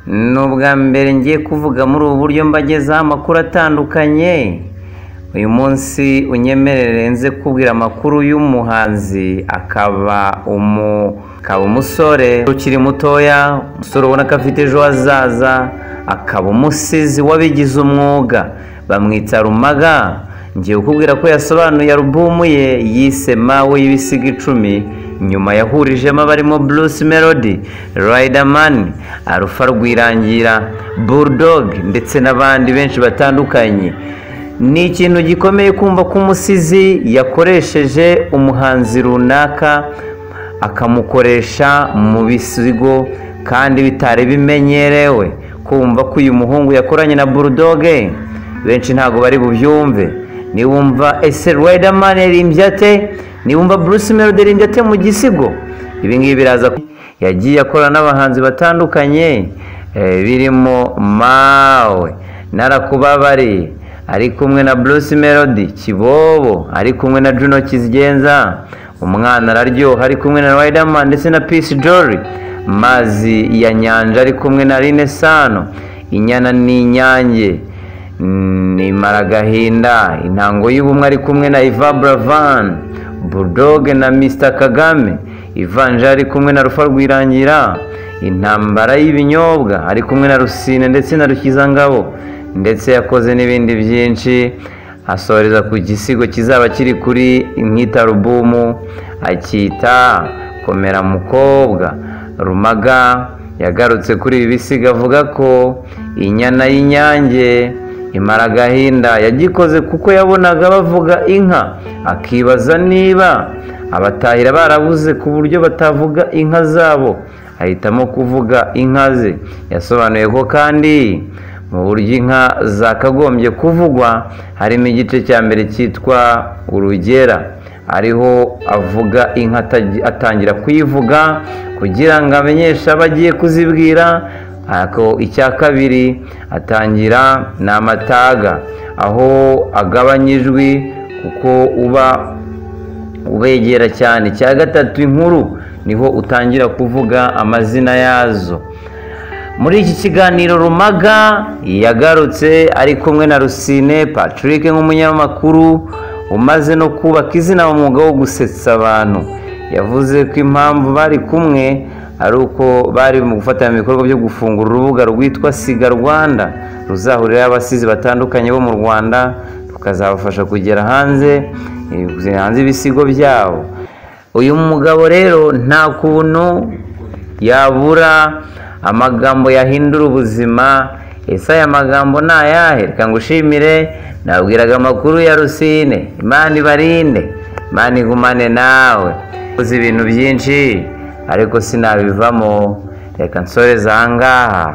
Nubwa mbere ngiye kuvuga muri ubu buryo mbagezaho amakuru atandukanye. Uyu munsi unyemerere nze kubwira amakuru y'umuhanzi akaba umusore ukiri mutoya, umusore ubona ko afite ejo hazaza, akaba umusizi wabigize umwuga, bamwita Rumaga. Ngiye kukubwira ko yasobanuye alubumu ye yise Mawe y'ibisiga 10, nyuma yahurijemo abarimo Bruce Melody, Riderman, Alpha Rwirangira, Bulldog ndetse n'abandi benshi batandukanye. Ni ikintu gikomeye kumva ko umusizi yakoresheje umuhanzi runaka akamukoresha mu bisigo kandi bitari bimenyerewe. Kumva ko uyu muhungu yakoranye na Bulldog benshi ntago bari bubyumve. Niwumva ese Riderman yaririmbye ate, niwumva Bruce Melody yaririmbye ate mu gisigo, ibi ngibi biraza. Yagiye akora n'abahanzi batandukanye birimo Mawe, Narakubabari ari kumwe na Bruce Melody, Kibobo ari kumwe na Juno Kizigenza, Umwana Araryoha ari kumwe na Riderman ndetse na Peace Jory, Mazi ya Nyanja ari kumwe na Rine Sano, Inyana n'Inyange ni Maragahinda, Intango y'Ubumwe ari kumwe na Iva Bravan, Bulldog na Mr Kagame, Ivanja ari kumwe na Alpha Rwirangira, Intambara y'Ibinyobwa ari kumwe na Rusine ndetse na Rukizangabo, ndetse yakoze n'ibindi byinshi. Asoreza ku gisigo kizaba kiri kuri nkita alubumu akita Komera Mukobwa. Rumaga yagarutse kuri ibi bisiga avuga ko Inyana y'Inyange, Imaragahinda yagikoze kuko yabonaga bavuga inka, akibaza niba abatahira barabuze ku buryo batavuga inka zabo, ahitamo kuvuga inka ze. Yasobanuye ko kandi mu buryo inka zakagombye kuvugwa harimo igice cya mbere cyitwa Urugera, ariho avuga inka atangira kuyivuga kugira ngo amenyeshe abagiye kuzibwira. Ako icya kabiri atangira n'amataga, aho agabanya ijwi kuko uba ubegera cyane. Icya gatatu inkuru, niho utangira kuvuga amazina yazo. Muri iki kiganiro Rumaga yagarutse ari kumwe na Rusine Patrick nk'umunyamakuru umaze no kubaka izina mu mwuga wo gusetsa abantu. Yavuze ko impamvu bari kumwe ari uko bari mu gufatanya mu bikorwa byo gufungura urubuga rwitwa Siga Rwanda, ruzahuriraho abasizi batandukanye bo mu Rwanda, rukazabafasha kugera hanze ibisigo byabo. Uyu mugabo rero nta kuntu yabura amagambo yahindura ubuzima. Ese aya magambo ni ayahe? Reka ngushimire, nabwiraga amakuru ya Rusine. Imana ibarinde, Imana igumane nawe. Uzi ibintu byinshi ariko sinabivamo, reka nsoreze aha ngaha.